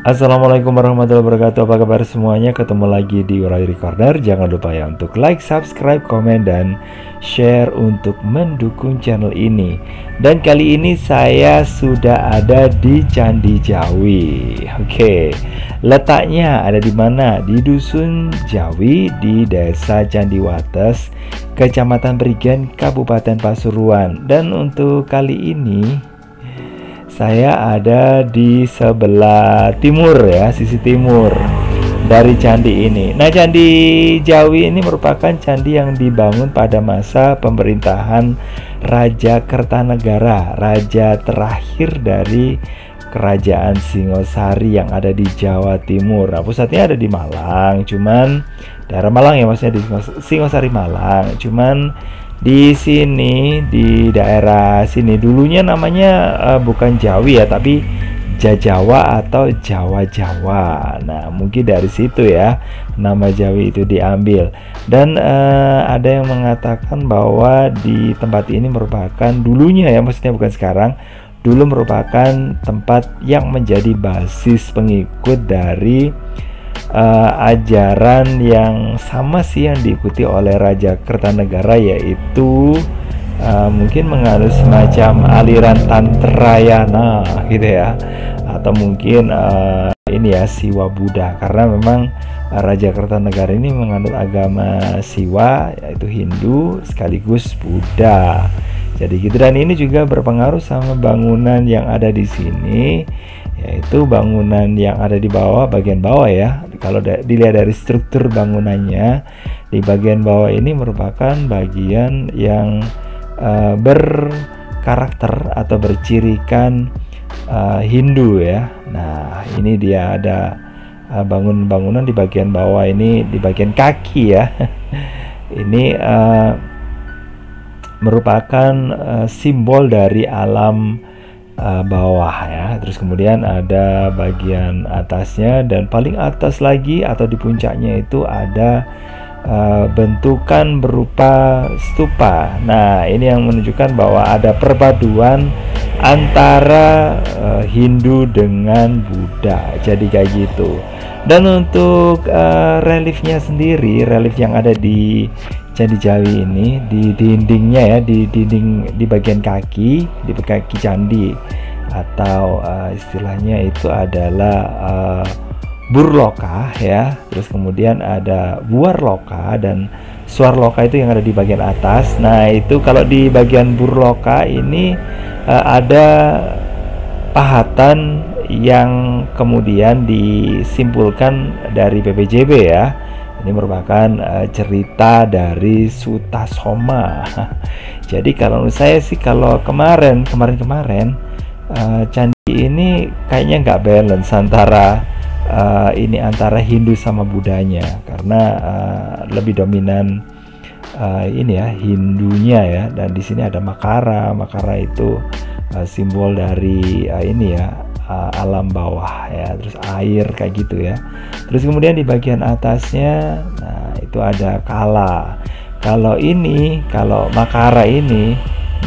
Assalamualaikum warahmatullahi wabarakatuh. Apa kabar semuanya? Ketemu lagi di Urayuri Corner. Jangan lupa ya untuk like, subscribe, komen, dan share untuk mendukung channel ini. Dan kali ini saya sudah ada di Candi Jawi. Oke, letaknya ada di mana? Di Dusun Jawi, di Desa Candiwates, Kecamatan Prigen, Kabupaten Pasuruan. Dan untuk kali ini saya ada di sebelah timur ya, sisi timur dari candi ini. Nah, Candi Jawi ini merupakan candi yang dibangun pada masa pemerintahan Raja Kertanegara, raja terakhir dari Kerajaan Singosari yang ada di Jawa Timur. Nah, pusatnya ada di Malang, cuman daerah Malang ya, maksudnya di Singosari Malang. Cuman di sini, di daerah sini dulunya namanya bukan Jawi ya, tapi Jajawa atau Jawa-Jawa. Nah, mungkin dari situ ya nama Jawi itu diambil. Dan ada yang mengatakan bahwa di tempat ini merupakan dulunya ya, maksudnya bukan sekarang, dulu merupakan tempat yang menjadi basis pengikut dari ajaran yang sama sih yang diikuti oleh Raja Kertanegara, yaitu mungkin menganut semacam aliran Tantrayana gitu ya, atau mungkin ini ya Siwa Buddha, karena memang Raja Kertanegara ini menganut agama Siwa, yaitu Hindu sekaligus Buddha. Jadi gitu, dan ini juga berpengaruh sama bangunan yang ada di sini, yaitu bangunan yang ada di bawah, bagian bawah ya. Kalau dilihat dari struktur bangunannya, di bagian bawah ini merupakan bagian yang berkarakter atau bercirikan Hindu ya. Nah, ini dia ada bangunan-bangunan di bagian bawah ini, di bagian kaki ya. Ini merupakan simbol dari alam bawah ya. Terus kemudian ada bagian atasnya, dan paling atas lagi atau di puncaknya itu ada bentukan berupa stupa. Nah, ini yang menunjukkan bahwa ada perpaduan antara Hindu dengan Buddha. Jadi kayak gitu. Dan untuk reliefnya sendiri, relief yang ada di Candi Jawi ini, di dindingnya ya, di dinding di bagian kaki, di kaki candi, atau istilahnya itu adalah burloka ya. Terus kemudian ada buarloka dan suarloka itu yang ada di bagian atas. Nah, itu kalau di bagian burloka ini ada pahatan yang kemudian disimpulkan dari BPJB ya. Ini merupakan cerita dari Sutasoma. Jadi kalau menurut saya sih, kalau kemarin candi ini kayaknya nggak balance antara antara Hindu sama Buddhanya, karena lebih dominan ini ya Hindunya ya. Dan di sini ada Makara itu simbol dari ini ya, alam bawah ya, terus air kayak gitu ya. Terus kemudian di bagian atasnya, nah itu ada kala. Kalau Makara ini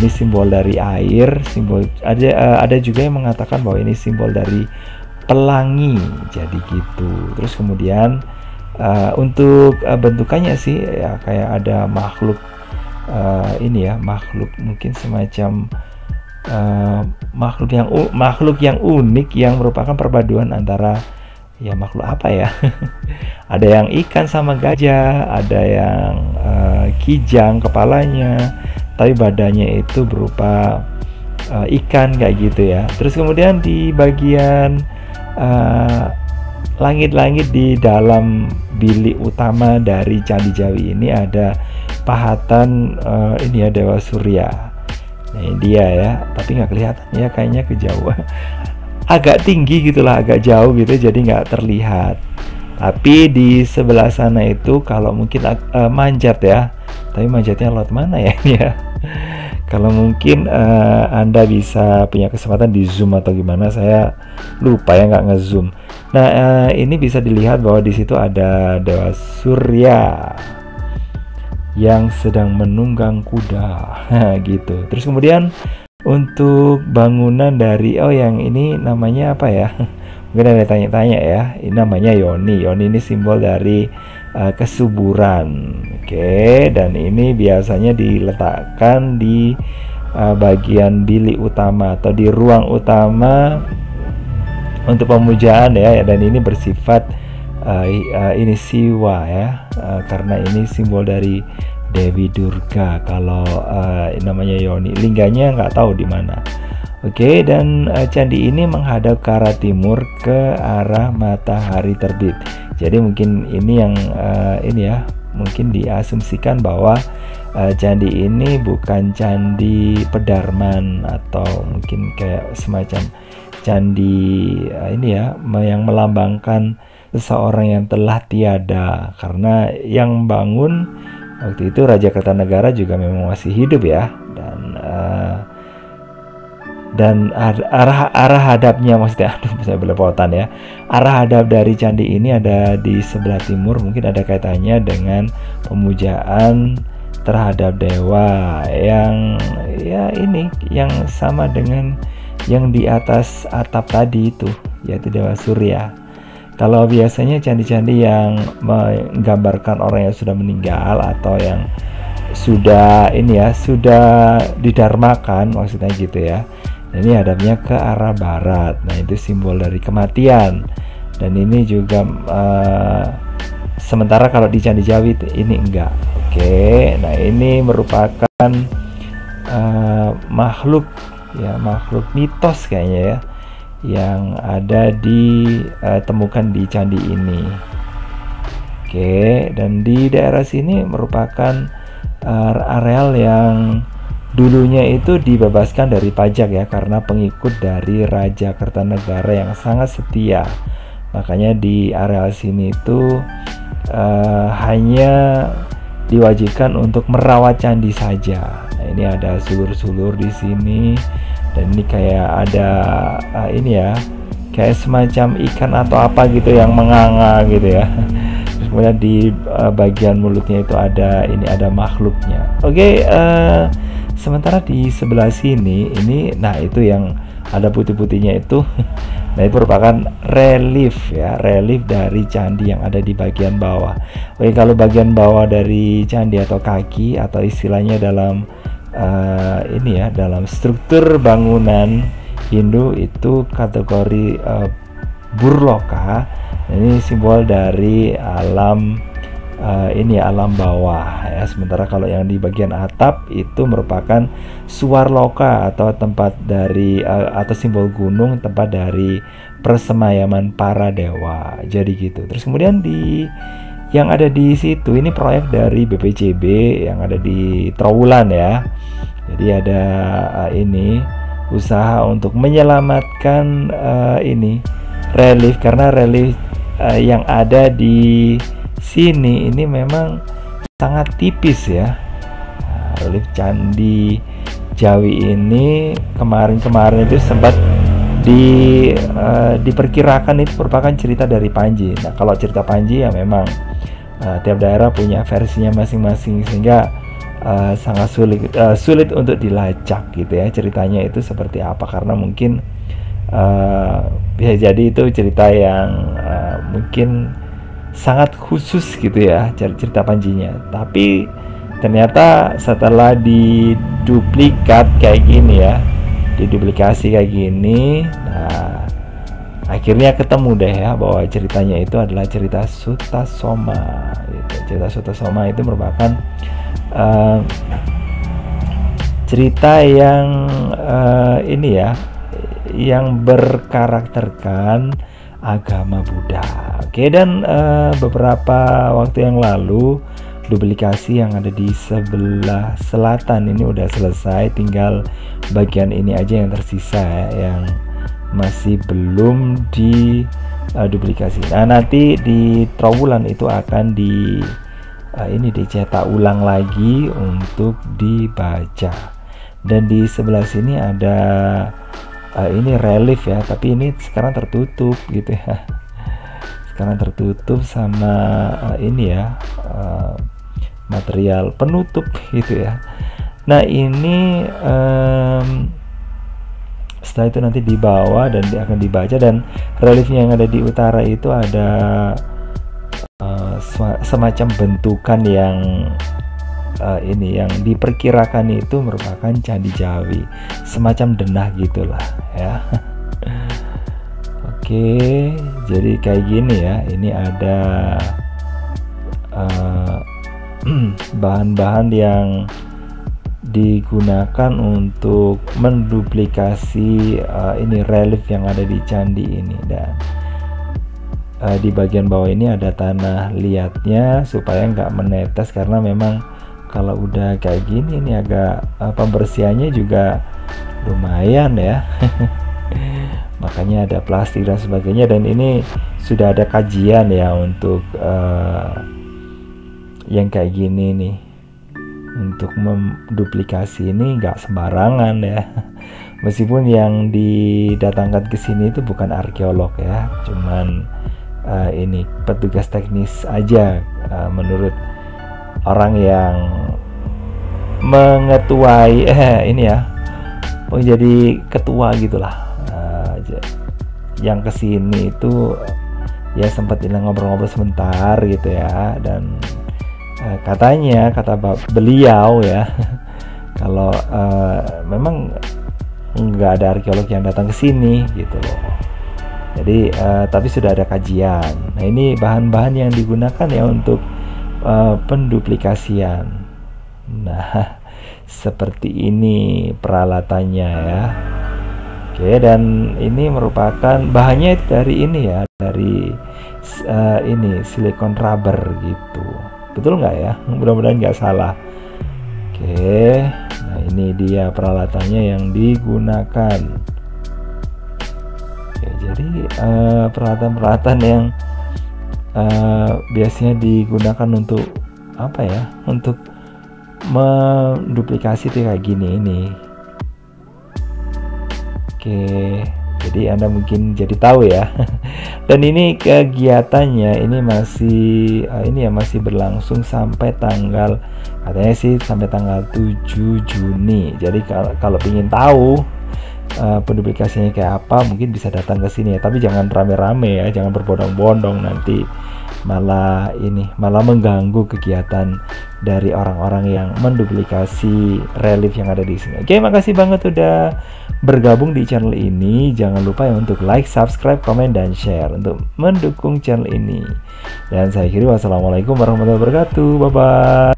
simbol dari air, simbol ada juga yang mengatakan bahwa ini simbol dari pelangi, jadi gitu. Terus kemudian untuk bentukannya sih ya kayak ada makhluk ini ya, makhluk mungkin semacam makhluk yang unik, yang merupakan perpaduan antara ya makhluk apa ya ada yang ikan sama gajah, ada yang kijang kepalanya tapi badannya itu berupa ikan kayak gitu ya. Terus kemudian di bagian langit-langit di dalam bilik utama dari Candi Jawi ini ada pahatan ini ya, Dewa Surya. Nah, ini dia ya, tapi nggak kelihatan ya, kayaknya kejauhan, agak tinggi gitulah, agak jauh gitu, jadi nggak terlihat. Tapi di sebelah sana itu kalau mungkin manjat ya, tapi manjatnya lewat mana ya ini ya. Kalau mungkin Anda bisa punya kesempatan di zoom atau gimana, saya lupa ya, nggak ngezoom. Nah, ini bisa dilihat bahwa di situ ada Dewa Surya yang sedang menunggang kuda gitu. Terus kemudian untuk bangunan dari yang ini namanya apa ya Mungkin ada tanya-tanya ya, ini namanya yoni. Yoni ini simbol dari kesuburan. Oke, dan ini biasanya diletakkan di bagian bilik utama atau di ruang utama untuk pemujaan ya, dan ini bersifat ini siwa ya, karena ini simbol dari Dewi Durga. Kalau namanya yoni, lingganya nggak tahu di mana. Oke, dan candi ini menghadap ke arah timur, ke arah matahari terbit. Jadi mungkin ini yang ini ya, mungkin diasumsikan bahwa candi ini bukan candi Pedarman atau mungkin kayak semacam candi ini ya, yang melambangkan seseorang yang telah tiada, karena yang bangun waktu itu Raja Kertanegara juga memang masih hidup ya, dan arah hadapnya, maksudnya saya belepotan ya, arah hadap dari candi ini ada di sebelah timur. Mungkin ada kaitannya dengan pemujaan terhadap dewa yang ya ini yang sama dengan yang di atas atap tadi itu, yaitu Dewa Surya. Kalau biasanya candi-candi yang menggambarkan orang yang sudah meninggal atau yang sudah ini ya, sudah didarmakan, maksudnya gitu ya. Ini hadapnya ke arah barat. Nah, itu simbol dari kematian. Dan ini juga sementara kalau di Candi Jawi ini enggak. Oke, nah ini merupakan makhluk ya, makhluk mitos kayaknya ya, yang ada ditemukan di candi ini. Oke, dan di daerah sini merupakan areal yang dulunya itu dibebaskan dari pajak ya, karena pengikut dari Raja Kertanegara yang sangat setia. Makanya di areal sini itu hanya diwajibkan untuk merawat candi saja. Nah, ini ada sulur-sulur di sini, dan ini kayak ada ini ya, kayak semacam ikan atau apa gitu yang menganga gitu ya. Terus kemudian di bagian mulutnya itu ada makhluknya. Oke, sementara di sebelah sini ini, nah itu yang ada putih-putihnya itu, nah itu merupakan relief ya, relief dari candi yang ada di bagian bawah. Oke, kalau bagian bawah dari candi atau kaki, atau istilahnya dalam ini ya, dalam struktur bangunan Hindu itu kategori burloka. Ini simbol dari alam ini alam bawah ya. Sementara kalau yang di bagian atap itu merupakan Suwarloka atau tempat dari atau simbol gunung, tempat dari persemayaman para dewa. Jadi gitu. Terus kemudian yang ada di situ ini proyek dari BPJB yang ada di Trowulan ya. Jadi ada ini usaha untuk menyelamatkan ini relief, karena relief yang ada di sini ini memang sangat tipis ya. Relief Candi Jawi ini kemarin itu sempat diperkirakan itu merupakan cerita dari Panji. Nah, kalau cerita Panji ya memang tiap daerah punya versinya masing-masing, sehingga sangat sulit untuk dilacak gitu ya, ceritanya itu seperti apa, karena mungkin bisa jadi itu cerita yang mungkin sangat khusus gitu ya, cerita Panjinya. Tapi ternyata setelah diduplikat kayak gini ya, diduplikasi kayak gini, nah akhirnya ketemu deh ya bahwa ceritanya itu adalah cerita Sutasoma gitu. Cerita Sutasoma itu merupakan cerita yang ini ya, yang berkarakterkan agama Buddha. Oke, dan beberapa waktu yang lalu duplikasi yang ada di sebelah selatan ini udah selesai, tinggal bagian ini aja yang tersisa ya, yang masih belum duplikasi. Nah, nanti di Trowulan itu akan ini dicetak ulang lagi untuk dibaca. Dan di sebelah sini ada ini relief ya, tapi ini sekarang tertutup gitu ya. Sekarang tertutup sama ini ya, material penutup gitu ya. Nah, ini Setelah itu nanti dibawa dan akan dibaca, dan reliefnya yang ada di utara itu ada semacam bentukan yang ini yang diperkirakan itu merupakan candi Jawi, semacam denah gitulah ya. Oke, jadi kayak gini ya. Ini ada bahan-bahan yang digunakan untuk menduplikasi ini relief yang ada di candi ini, dan di bagian bawah ini ada tanah liatnya supaya nggak menetes, karena memang kalau udah kayak gini ini agak pembersihannya juga lumayan ya. Makanya ada plastik dan sebagainya, dan ini sudah ada kajian ya untuk yang kayak gini nih. Untuk menduplikasi ini nggak sembarangan ya. Meskipun yang didatangkan ke sini itu bukan arkeolog ya, cuman ini petugas teknis aja, menurut orang yang mengetuai ini ya, jadi ketua gitulah, yang kesini itu ya sempat ngobrol-ngobrol sebentar gitu ya, dan katanya kata beliau ya, kalau memang nggak ada arkeolog yang datang ke sini gitu loh. Jadi tapi sudah ada kajian. Nah, ini bahan-bahan yang digunakan ya untuk penduplikasian. Nah, seperti ini peralatannya ya. Oke, dan ini merupakan bahannya dari ini ya, dari ini silikon rubber gitu. Betul nggak ya? Mudah-mudahan nggak salah. Oke, nah ini dia peralatannya yang digunakan. Oke, jadi peralatan-peralatan yang biasanya digunakan untuk apa ya? Untuk menduplikasi kayak gini ini. Oke, jadi Anda mungkin jadi tahu ya. Dan ini kegiatannya ini masih berlangsung sampai tanggal, katanya sih sampai tanggal 7 Juni. Jadi kalau ingin tahu penduplikasinya kayak apa, mungkin bisa datang ke sini ya. Tapi jangan rame-rame ya, jangan berbondong-bondong, nanti malah mengganggu kegiatan dari orang-orang yang menduplikasi relief yang ada di sini. Oke, makasih banget udah bergabung di channel ini. Jangan lupa ya untuk like, subscribe, komen, dan share untuk mendukung channel ini. Dan saya akhiri, wassalamualaikum warahmatullahi wabarakatuh. Bye bye.